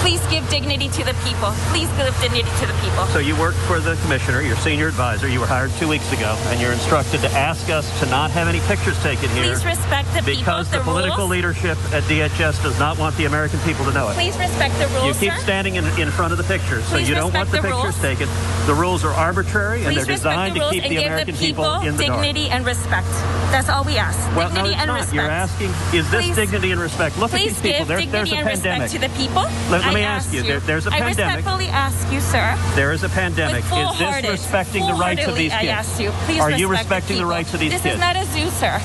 Please give dignity to the people. Please give dignity to the people. So you work for the commissioner, your senior advisor. You were hired 2 weeks ago, and you're instructed to ask us to not have any pictures taken here. Please respect the people, because the political leadership at DHS does not want the American people to know it. Please respect the rules, You keep standing in front of the pictures, so you don't want the pictures taken. The rules are arbitrary, and they're designed to keep the American people in the dark. Dignity and respect. That's all we ask. Well, dignity no, it's and not. respect. You're asking, is this dignity and respect? Look at these people. There's a dignity and pandemic. respect to the people. Let me ask you. There's a pandemic. I respectfully ask you, sir. There is a pandemic. Is this respecting the rights of these kids? I ask you. Please Are you respecting the rights of these kids? This is not a zoo, sir.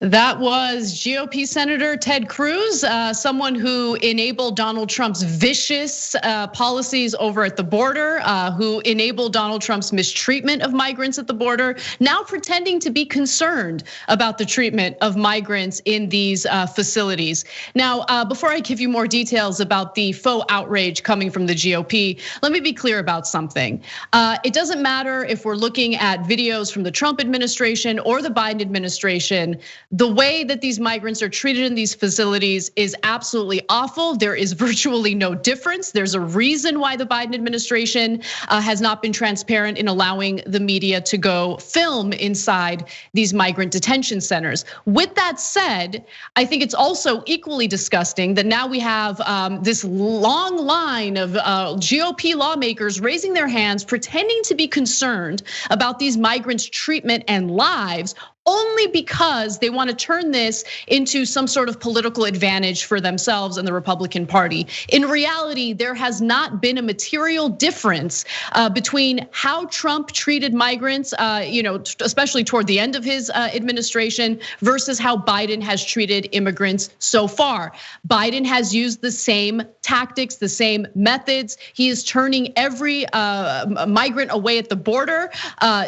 That was GOP Senator Ted Cruz, someone who enabled Donald Trump's vicious policies over at the border, who enabled Donald Trump's mistreatment of migrants at the border, now pretending to be concerned about the treatment of migrants in these facilities. Now, before I give you more details about the faux outrage coming from the GOP, let me be clear about something. It doesn't matter if we're looking at videos from the Trump administration or the Biden administration. The way that these migrants are treated in these facilities is absolutely awful. There is virtually no difference. There's a reason why the Biden administration has not been transparent in allowing the media to go film inside these migrant detention centers. With that said, I think it's also equally disgusting that now we have this long line of GOP lawmakers raising their hands, pretending to be concerned about these migrants' treatment and lives, only because they want to turn this into some sort of political advantage for themselves and the Republican Party. In reality, there has not been a material difference between how Trump treated migrants, especially toward the end of his administration, versus how Biden has treated immigrants so far. Biden has used the same tactics, the same methods. He is turning every migrant away at the border,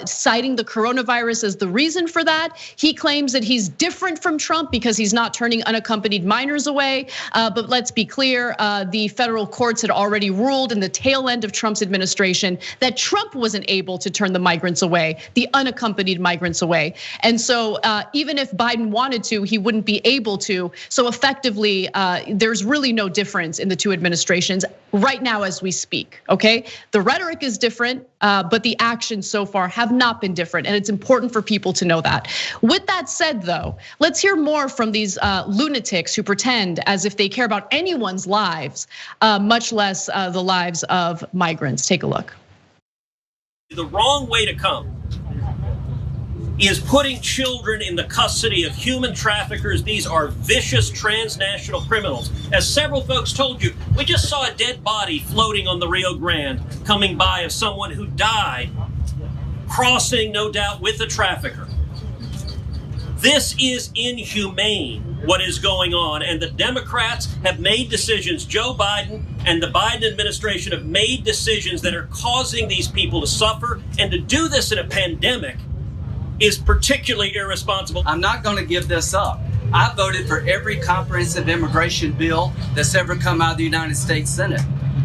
citing the coronavirus as the reason for that. He claims that he's different from Trump because he's not turning unaccompanied minors away. But let's be clear, the federal courts had already ruled in the tail end of Trump's administration that Trump wasn't able to turn the migrants away, the unaccompanied migrants away. And so even if Biden wanted to, he wouldn't be able to. So effectively, there's really no difference in the two administrations right now as we speak, okay? The rhetoric is different, but the actions so far have not been different. And it's important for people to know that. With that said, though, let's hear more from these lunatics who pretend as if they care about anyone's lives, much less the lives of migrants. Take a look. The wrong way to come is putting children in the custody of human traffickers. These are vicious transnational criminals. As several folks told you, we just saw a dead body floating on the Rio Grande coming by of someone who died, crossing, no doubt, with a trafficker. This is inhumane, what is going on, and the Democrats have made decisions. Joe Biden and the Biden administration have made decisions that are causing these people to suffer, and to do this in a pandemic is particularly irresponsible. I'm not going to give this up. I voted for every comprehensive immigration bill that's ever come out of the United States Senate.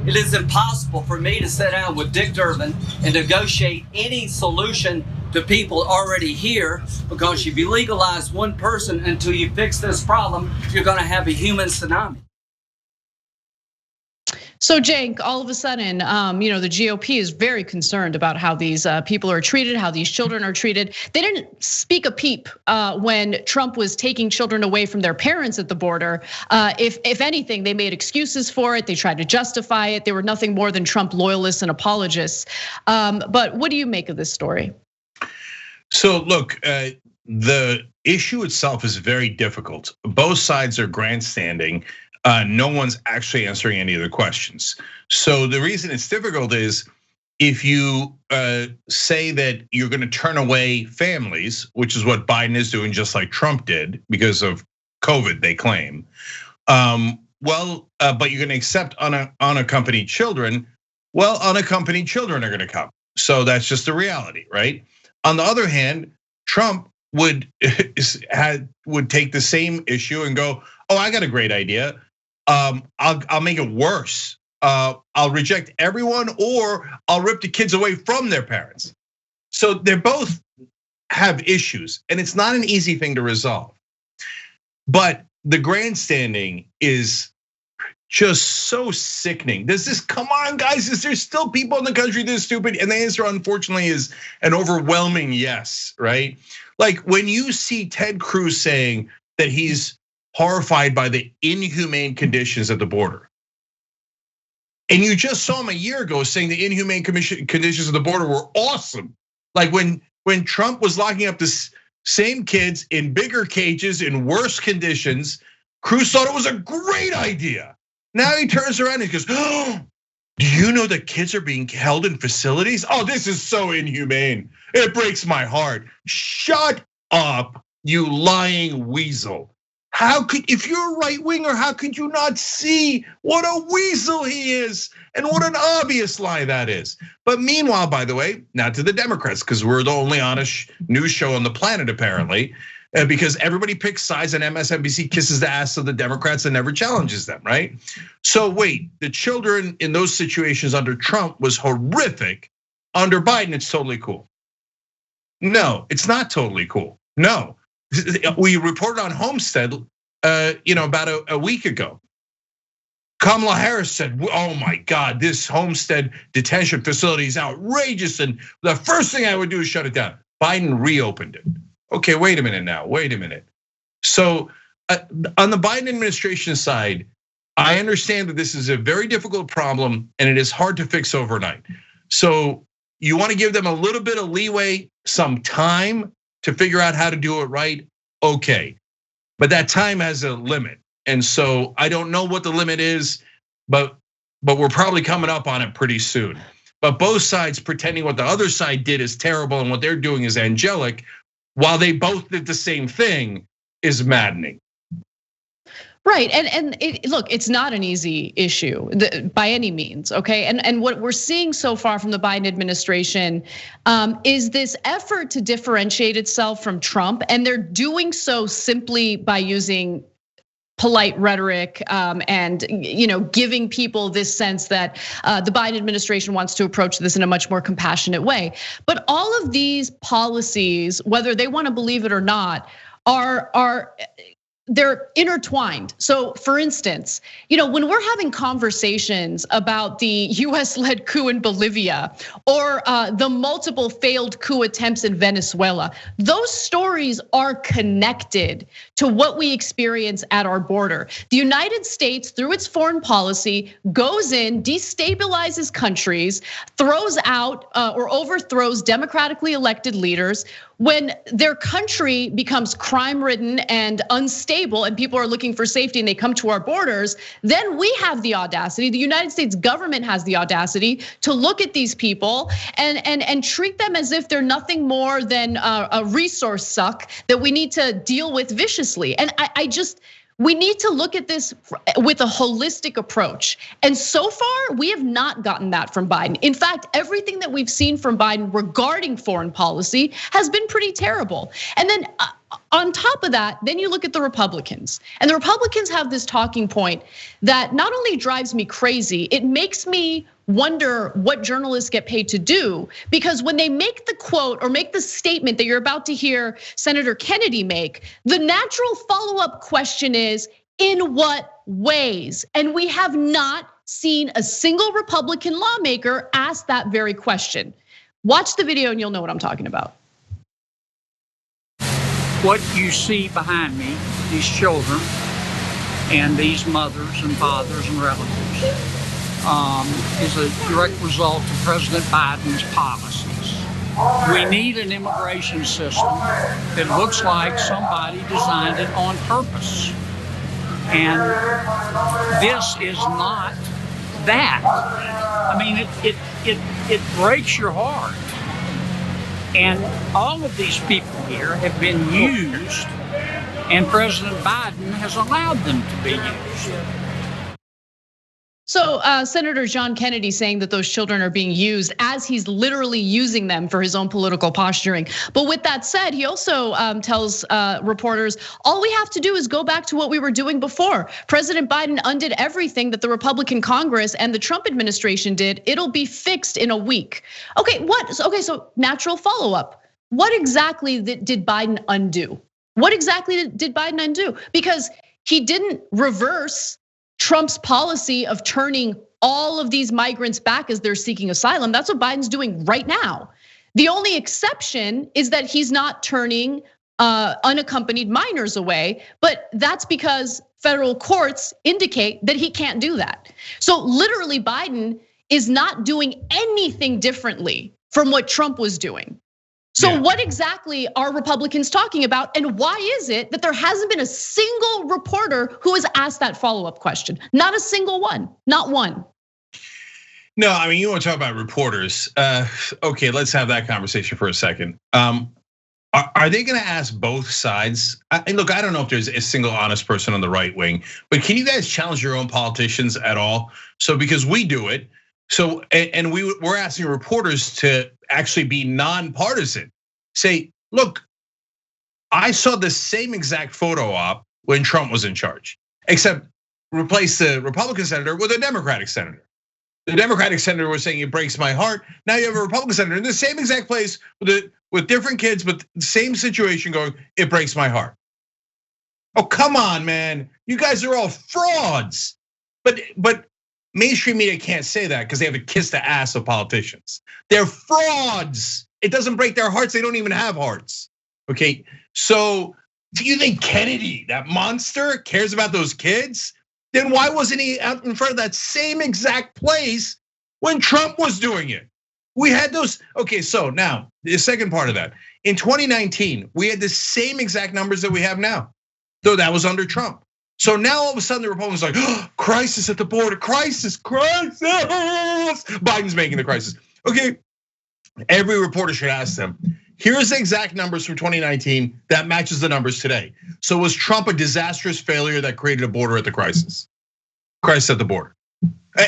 It is impossible for me to sit down with Dick Durbin and negotiate any solution to people already here, because if you legalize one person until you fix this problem, you're going to have a human tsunami. So Cenk, all of a sudden, the GOP is very concerned about how these people are treated, how these children are treated. They didn't speak a peep when Trump was taking children away from their parents at the border. If anything, they made excuses for it. They tried to justify it. They were nothing more than Trump loyalists and apologists. But what do you make of this story? So look, the issue itself is very difficult. Both sides are grandstanding. No one's actually answering any of the questions. So the reason it's difficult is if you say that you're going to turn away families, which is what Biden is doing, just like Trump did because of COVID, they claim. But you're going to accept unaccompanied children. Well, unaccompanied children are going to come. So that's just the reality, right? On the other hand, Trump would take the same issue and go, "Oh, I got a great idea. I'll make it worse. I'll reject everyone, or I'll rip the kids away from their parents." So they both have issues, and it's not an easy thing to resolve. But the grandstanding is just so sickening. There's this, come on guys, is there still people in the country this stupid? And the answer unfortunately is an overwhelming yes, right? Like when you see Ted Cruz saying that he's horrified by the inhumane conditions at the border. And you just saw him a year ago saying the inhumane conditions of the border were awesome. Like when Trump was locking up the same kids in bigger cages in worse conditions, Cruz thought it was a great idea. Now he turns around and he goes, oh, do you know that kids are being held in facilities? Oh, this is so inhumane. It breaks my heart. Shut up, you lying weasel. How could, if you're a right winger, how could you not see what a weasel he is and what an obvious lie that is? But meanwhile, by the way, not to the Democrats, because we're the only honest news show on the planet apparently, because everybody picks sides and MSNBC kisses the ass of the Democrats and never challenges them, right? So wait, the children in those situations under Trump was horrific. Under Biden, it's totally cool. No, it's not totally cool. No. We reported on Homestead, about a week ago. Kamala Harris said, "Oh my God, this Homestead detention facility is outrageous, and the first thing I would do is shut it down." Biden reopened it. Okay, wait a minute now. Wait a minute. So on the Biden administration side, I understand that this is a very difficult problem and it is hard to fix overnight. So you want to give them a little bit of leeway, some time to figure out how to do it right, okay. But that time has a limit. And so I don't know what the limit is, but we're probably coming up on it pretty soon. But both sides pretending what the other side did is terrible and what they're doing is angelic, while they both did the same thing, is maddening. Right, and look, it's not an easy issue by any means, okay? And what we're seeing so far from the Biden administration is this effort to differentiate itself from Trump, and they're doing so simply by using polite rhetoric and giving people this sense that the Biden administration wants to approach this in a much more compassionate way. But all of these policies, whether they want to believe it or not, they're intertwined. So for instance, when we're having conversations about the US-led coup in Bolivia or the multiple failed coup attempts in Venezuela, those stories are connected to what we experience at our border. The United States, through its foreign policy, goes in, destabilizes countries, throws out or overthrows democratically elected leaders. When their country becomes crime-ridden and unstable and people are looking for safety and they come to our borders, then we have the audacity, the United States government has the audacity to look at these people and treat them as if they're nothing more than a resource suck that we need to deal with viciously. And we need to look at this with a holistic approach. And so far, we have not gotten that from Biden. In fact, everything that we've seen from Biden regarding foreign policy has been pretty terrible. And then on top of that, then you look at the Republicans. And the Republicans have this talking point that not only drives me crazy, it makes me wonder what journalists get paid to do, because when they make the quote or make the statement that you're about to hear Senator Kennedy make, the natural follow-up question is, in what ways? And we have not seen a single Republican lawmaker ask that very question. Watch the video and you'll know what I'm talking about. What you see behind me, these children and these mothers and fathers and relatives, is a direct result of President Biden's policies. We need an immigration system that looks like somebody designed it on purpose. And this is not that. I mean, it breaks your heart. And all of these people here have been used, and President Biden has allowed them to be used. So Senator John Kennedy saying that those children are being used as he's literally using them for his own political posturing. But with that said, he also tells reporters, all we have to do is go back to what we were doing before. President Biden undid everything that the Republican Congress and the Trump administration did. It'll be fixed in a week. Okay, what? Okay, so natural follow-up. What exactly did Biden undo? What exactly did Biden undo? Because he didn't reverse Trump's policy of turning all of these migrants back as they're seeking asylum. That's what Biden's doing right now. The only exception is that he's not turning unaccompanied minors away, but that's because federal courts indicate that he can't do that. So literally Biden is not doing anything differently from what Trump was doing. So what exactly are Republicans talking about? And why is it that there hasn't been a single reporter who has asked that follow-up question? Not a single one, not one. No, I mean, you want to talk about reporters. Okay, let's have that conversation for a second. Are they gonna ask both sides? And look, I don't know if there's a single honest person on the right wing, but can you guys challenge your own politicians at all? So because we do it, so and we're asking reporters to actually be nonpartisan. Say, look, I saw the same exact photo op when Trump was in charge, except replace the Republican senator with a Democratic senator. The Democratic senator was saying it breaks my heart. Now you have a Republican senator in the same exact place with different kids, but the same situation going, it breaks my heart. Oh, come on, man. You guys are all frauds. But mainstream media can't say that because they have to kiss the ass of politicians. They're frauds. It doesn't break their hearts. They don't even have hearts. Okay, so do you think Kennedy, that monster, cares about those kids? Then why wasn't he out in front of that same exact place when Trump was doing it? We had those. Okay, so now the second part of that. In 2019, we had the same exact numbers that we have now, though that was under Trump. So now all of a sudden the Republicans are like, oh, crisis at the border, crisis. Biden's making the crisis. Okay, every reporter should ask them, here's the exact numbers from 2019 that matches the numbers today. So was Trump a disastrous failure that created a border at the crisis? Crisis at the border.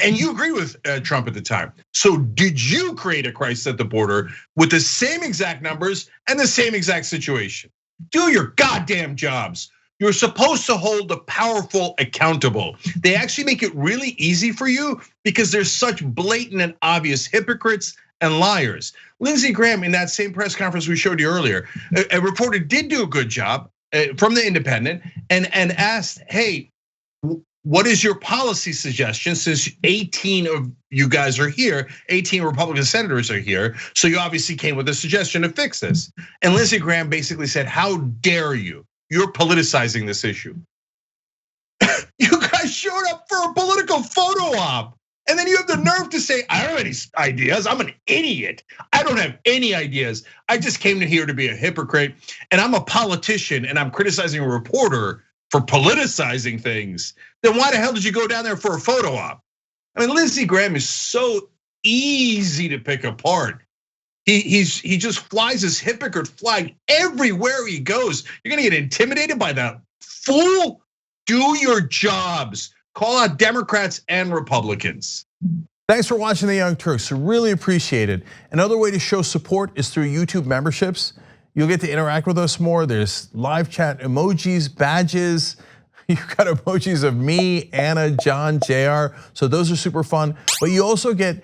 And you agree with Trump at the time. So did you create a crisis at the border with the same exact numbers and the same exact situation? Do your goddamn jobs. You're supposed to hold the powerful accountable. They actually make it really easy for you because there's such blatant and obvious hypocrites and liars. Lindsey Graham, in that same press conference we showed you earlier, a reporter did do a good job from the Independent and asked, hey, what is your policy suggestion since 18 of you guys are here, 18 Republican senators are here, so you obviously came with a suggestion to fix this. And Lindsey Graham basically said, how dare you? You're politicizing this issue. You guys showed up for a political photo op. And then you have the nerve to say, I don't have any ideas. I'm an idiot. I don't have any ideas. I just came here to be a hypocrite. And I'm a politician and I'm criticizing a reporter for politicizing things. Then why the hell did you go down there for a photo op? I mean, Lindsey Graham is so easy to pick apart. He just flies his hypocrite flag everywhere he goes. You're gonna get intimidated by that fool? Do your jobs. Call out Democrats and Republicans. Thanks for watching The Young Turks. Really appreciate it. Another way to show support is through YouTube memberships. You'll get to interact with us more. There's live chat emojis, badges. You've got emojis of me, Anna, John, JR. So those are super fun. But you also get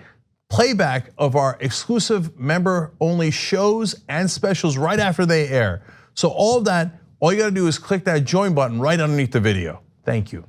playback of our exclusive member-only shows and specials right after they air. So all of that, all you gotta do is click that join button right underneath the video. Thank you.